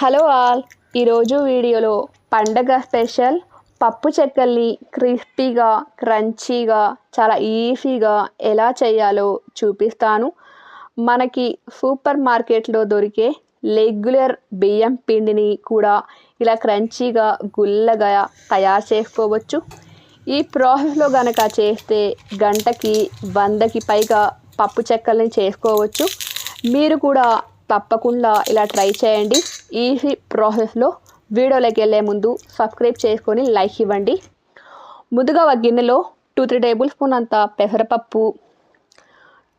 Hello all, ఈరోజు వీడియోలో పండగ స్పెషల్ పప్పు చెక్కల్ని క్రిస్పీగా క్రంచీగా చాలా ఈజీగా ఎలా చేయాలో చూపిస్తాను. మనకి సూపర్ మార్కెట్లో దొరికే రెగ్యులర్ బియ్యం పిండిని కూడా ఇలా క్రంచీగా గుల్లగా తయారు చేసుకోవచ్చు. ఈ ప్రాసెస్లో గనక చేస్తే గంటకి 100కి పైగా పప్పు చెక్కల్ని చేసుకోవచ్చు. మీరు కూడా తప్పకుండా ఇలా ట్రై చేయండి. ఈజీ ప్రాసెస్లో వీడియోలోకి వెళ్ళే ముందు సబ్స్క్రైబ్ చేసుకొని లైక్ ఇవ్వండి. ముందుగా ఒక గిన్నెలో 2-3 టేబుల్ స్పూన్ అంత పెసరపప్పు,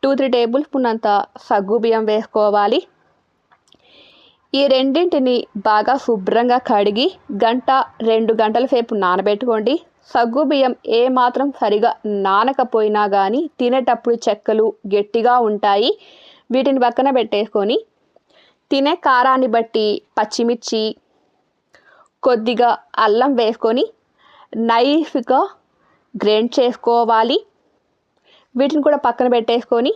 2-3 టేబుల్ స్పూన్ అంత సగ్గుబియ్యం వేసుకోవాలి. ఈ రెండింటిని బాగా శుభ్రంగా కడిగి 1-2 గంటల సేపు నానబెట్టుకోండి. సగ్గుబియ్యం ఏమాత్రం సరిగా నానకపోయినా కానీ తినేటప్పుడు చెక్కలు గట్టిగా ఉంటాయి. వీటిని పక్కన పెట్టేసుకొని తినే కారాన్ని బట్టి పచ్చిమిర్చి, కొద్దిగా అల్లం వేసుకొని నైస్గా గ్రైండ్ చేసుకోవాలి. వీటిని కూడా పక్కన పెట్టేసుకొని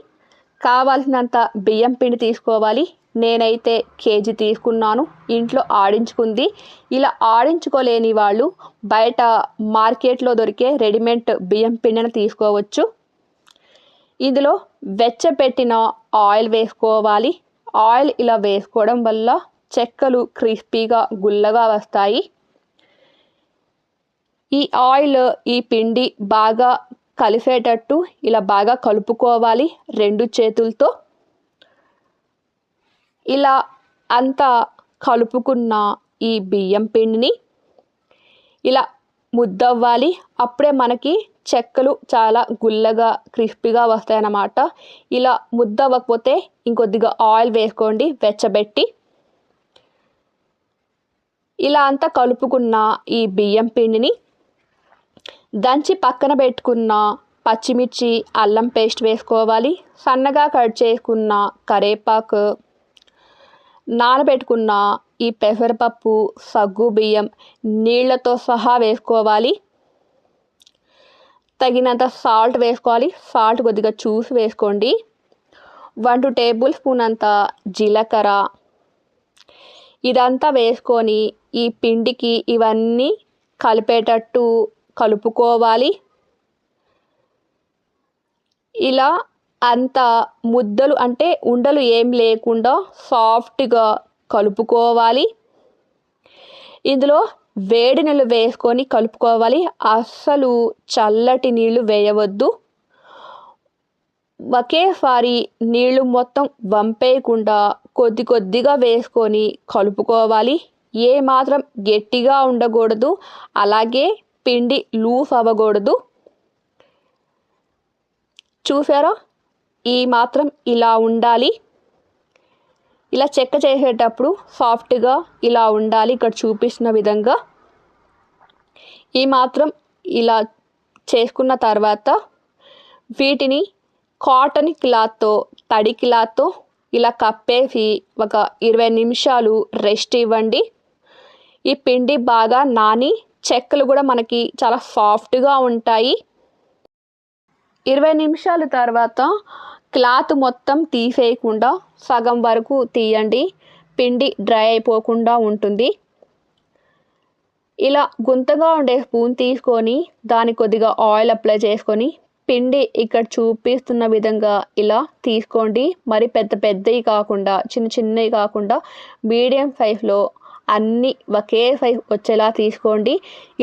కావాల్సినంత బియ్యం పిండి తీసుకోవాలి. నేనైతే కేజీ తీసుకున్నాను, ఇంట్లో ఆడించుకుంది. ఇలా ఆడించుకోలేని వాళ్ళు బయట మార్కెట్లో దొరికే రెడీమేడ్ బియ్యం పిండిని తీసుకోవచ్చు. ఇందులో వెచ్చపెట్టిన ఆయిల్ వేసుకోవాలి. ఆయిల్ ఇలా వేసుకోవడం వల్ల చెక్కలు క్రిస్పీగా గుల్లగా వస్తాయి. ఈ ఆయిల్ ఈ పిండి బాగా కలిసేటట్టు ఇలా బాగా కలుపుకోవాలి 2 చేతులతో. ఇలా అంతా కలుపుకున్న ఈ బియ్యం పిండిని ఇలా ముద్దవ్వాలి. అప్పుడే మనకి చెక్కలు చాలా గుల్లగా క్రిస్పీగా వస్తాయన్నమాట. ఇలా ముద్దవ్వకపోతే ఇంకొద్దిగా ఆయిల్ వేసుకోండి వెచ్చబెట్టి. ఇలా అంతా కలుపుకున్న ఈ బియ్యం పిండిని దంచి పక్కన పెట్టుకున్న పచ్చిమిర్చి, అల్లం పేస్ట్ వేసుకోవాలి. సన్నగా కట్ చేసుకున్న కరివేపాకు, నానబెట్టుకున్న ఈ పెసరపప్పు, సగ్గు బియ్యం నీళ్లతో సహా వేసుకోవాలి. తగినంత సాల్ట్ వేసుకోవాలి. సాల్ట్ కొద్దిగా చూసి వేసుకోండి. 1-2 టేబుల్ స్పూన్ అంత జీలకర్ర. ఇదంతా వేసుకొని ఈ పిండికి ఇవన్నీ కలిపేటట్టు కలుపుకోవాలి. ఇలా అంతా ముద్దలు అంటే ఉండలు ఏం లేకుండా సాఫ్ట్గా కలుపుకోవాలి. ఇందులో వేడి నీళ్ళు వేసుకొని కలుపుకోవాలి. అస్సలు చల్లటి నీళ్లు వేయవద్దు. ఒకేసారి నీళ్లు మొత్తం వంపేయకుండా కొద్ది కొద్దిగా వేసుకొని కలుపుకోవాలి. ఏ మాత్రం గట్టిగా ఉండకూడదు, అలాగే పిండి లూజ్ అవ్వకూడదు. చూసారా, ఈ మాత్రం ఇలా ఉండాలి. ఇలా చెక్క చేసేటప్పుడు సాఫ్ట్గా ఇలా ఉండాలి. ఇక్కడ చూపిస్తున్న విధంగా ఈ మాత్రం ఇలా చేసుకున్న తర్వాత వీటిని కాటన్ క్లాత్తో, తడి క్లాత్తో ఇలా కప్పేసి ఒక 20 నిమిషాలు రెస్ట్ ఇవ్వండి. ఈ పిండి బాగా నాని చెక్కలు కూడా మనకి చాలా సాఫ్ట్గా ఉంటాయి. 20 నిమిషాల తర్వాత క్లాత్ మొత్తం తీసేయకుండా సగం వరకు తీయండి. పిండి డ్రై అయిపోకుండా ఉంటుంది. ఇలా గుంతగా ఉండే స్పూన్ తీసుకొని దాని కొద్దిగా ఆయిల్ అప్లై చేసుకొని పిండి ఇక్కడ చూపిస్తున్న విధంగా ఇలా తీసుకోండి. మరి పెద్ద పెద్దవి కాకుండా చిన్న చిన్నవి కాకుండా మీడియం సైజులో అన్నీ ఒకే సైజు వచ్చేలా తీసుకోండి.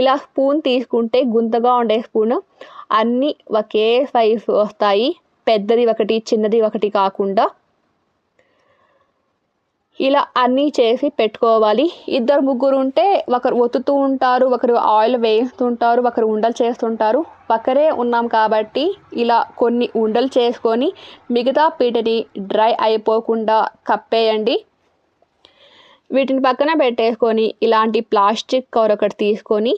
ఇలా స్పూన్ తీసుకుంటే గుంతగా ఉండే స్పూన్ అన్నీ ఒకే సైజు వస్తాయి. పెద్దది ఒకటి చిన్నది ఒకటి కాకుండా ఇలా అన్నీ చేసి పెట్టుకోవాలి. 2-3 ఉంటే ఒకరు ఒత్తుతూ ఉంటారు, ఒకరు ఆయిల్ వేస్తుంటారు, ఒకరు ఉండలు చేస్తుంటారు. ఒకరే ఉన్నాం కాబట్టి ఇలా కొన్ని ఉండలు చేసుకొని మిగతా పిండిని డ్రై అయిపోకుండా కప్పేయండి. వీటిని పక్కన పెట్టేసుకొని ఇలాంటి ప్లాస్టిక్ కవర్ ఒకటి తీసుకొని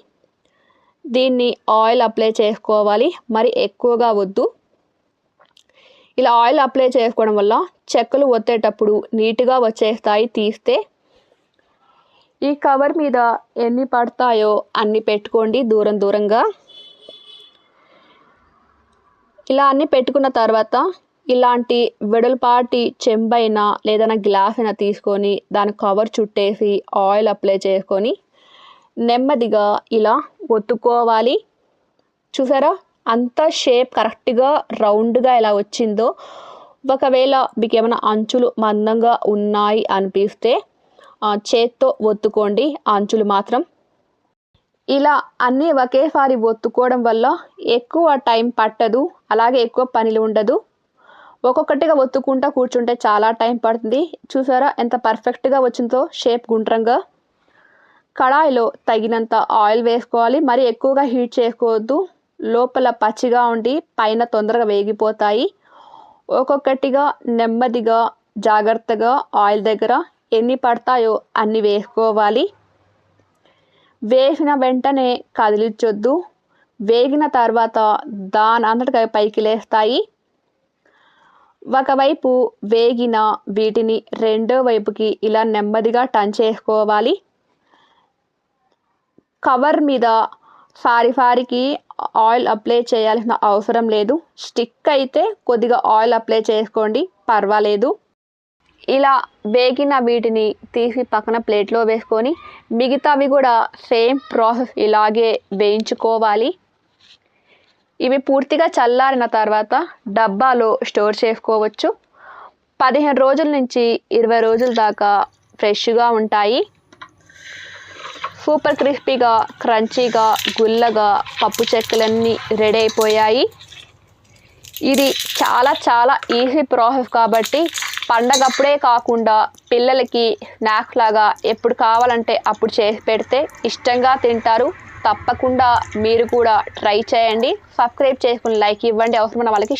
దీన్ని ఆయిల్ అప్లై చేసుకోవాలి. మరి ఎక్కువగా వద్దు. ఇలా ఆయిల్ అప్లై చేసుకోవడం వల్ల చెక్కలు ఒత్తేటప్పుడు నీట్గా వచ్చేస్తాయి తీస్తే. ఈ కవర్ మీద ఎన్ని పడతాయో అన్ని పెట్టుకోండి దూరం దూరంగా. ఇలా అన్ని పెట్టుకున్న తర్వాత ఇలాంటి వెడల్పాటి చెంబైనా లేదన్నా గ్లాస్ అయినా తీసుకొని దాని కవర్ చుట్టేసి ఆయిల్ అప్లై చేసుకొని నెమ్మదిగా ఇలా ఒత్తుకోవాలి. చూసారా అంత షేప్ కరెక్ట్గా రౌండ్గా ఎలా వచ్చిందో. ఒకవేళ మీకు ఏమైనా అంచులు మందంగా ఉన్నాయి అనిపిస్తే చేత్తో ఒత్తుకోండి అంచులు మాత్రం. ఇలా అన్నీ ఒకేసారి ఒత్తుకోవడం వల్ల ఎక్కువ టైం పట్టదు, అలాగే ఎక్కువ పనులు ఉండదు. ఒక్కొక్కటిగా ఒత్తుకుంటా కూర్చుంటే చాలా టైం పడుతుంది. చూసారా ఎంత పర్ఫెక్ట్గా వచ్చిందో షేప్ గుండ్రంగా. కడాయిలో తగినంత ఆయిల్ వేసుకోవాలి, మరి ఎక్కువగా హీట్ చేసుకోవద్దు. లోపల పచ్చిగా ఉండి పైన తొందరగా వేగిపోతాయి. ఒక్కొక్కటిగా నెమ్మదిగా జాగ్రత్తగా ఆయిల్ దగ్గర ఎన్ని పడతాయో అన్ని వేసుకోవాలి. వేసిన వెంటనే కదిలించొద్దు. వేగిన తర్వాత దాని అంతటిగా పైకి లేస్తాయి. ఒకవైపు వేగిన వీటిని రెండో వైపుకి ఇలా నెమ్మదిగా టర్న్ చేసుకోవాలి. కవర్ మీద సారికి ఆయిల్ అప్లై చేయాల్సిన అవసరం లేదు. స్టిక్ అయితే కొద్దిగా ఆయిల్ అప్లై చేసుకోండి, పర్వాలేదు. ఇలా వేగిన వీటిని తీసి పక్కన ప్లేట్లో వేసుకొని మిగతావి కూడా సేమ్ ప్రాసెస్ ఇలాగే వేయించుకోవాలి. ఇవి పూర్తిగా చల్లారిన తర్వాత డబ్బాలో స్టోర్ చేసుకోవచ్చు. 15 రోజుల నుంచి 20 రోజుల దాకా ఫ్రెష్గా ఉంటాయి. సూపర్ క్రిస్పీగా క్రంచీగా గుల్లగా పప్పు చెక్కలన్నీ రెడీ అయిపోయాయి. ఇది చాలా చాలా ఈజీ ప్రాసెస్ కాబట్టి పండగప్పుడే కాకుండా పిల్లలకి స్నాక్స్ లాగా ఎప్పుడు కావాలంటే అప్పుడు చేసి పెడితే ఇష్టంగా తింటారు. తప్పకుండా మీరు కూడా ట్రై చేయండి. సబ్స్క్రైబ్ చేసుకుని లైక్ ఇవ్వండి. అవసరమైన వాళ్ళకి